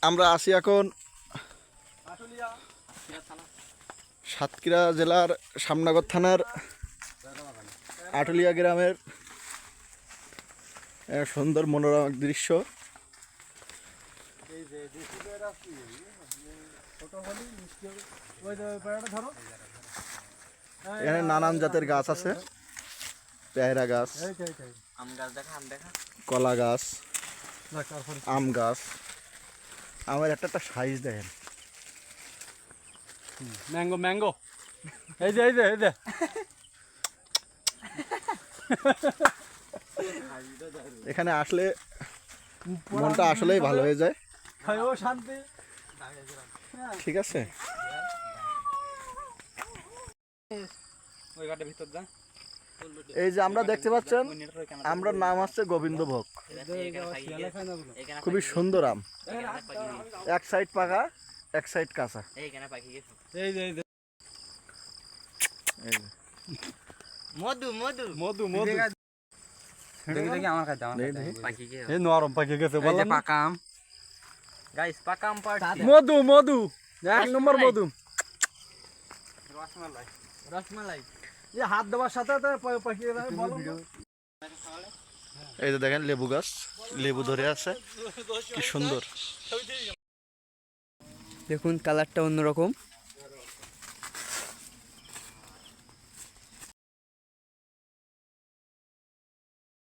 আমরা আছি এখন সাতক্ষীরা জেলার শামনগর থানার আটুলিয়া গ্রামের সুন্দর মনোরম দৃশ্য। এখানে নানান জাতের গাছ আছে, পেয়ারা গাছ, কলা গাছ, আম গাছ। আমার একটা সাইজ দেখেন, ম্যাঙ্গো ম্যাঙ্গো। এই যে এই যে এই যে এখানে আসলে মনটা আসলেই ভালো হয়ে যায়। শান্তি। ঠিক আছে, এই যে আমরা দেখতে পাচ্ছেন, আমরা নাম হচ্ছে গোবিন্দভোগ। খুবই সুন্দর আম, এক সাইড পাকা এক সাইড কাঁচা। মধু মধু মধু মধু দেখি দেখি আমার কাছে এই নরম পাকি গেছে বললাম পাকা আম গাইস পাকা আম পাড়ছি মধু মধু এক নম্বর মধু। রসমালাই রসমালাই এই হাত দেওয়ার সাথে পাকি এই যে দেখেন লেবু গাছ, লেবু ধরে আছে, কি সুন্দর। দেখুন কালারটা অন্যরকম।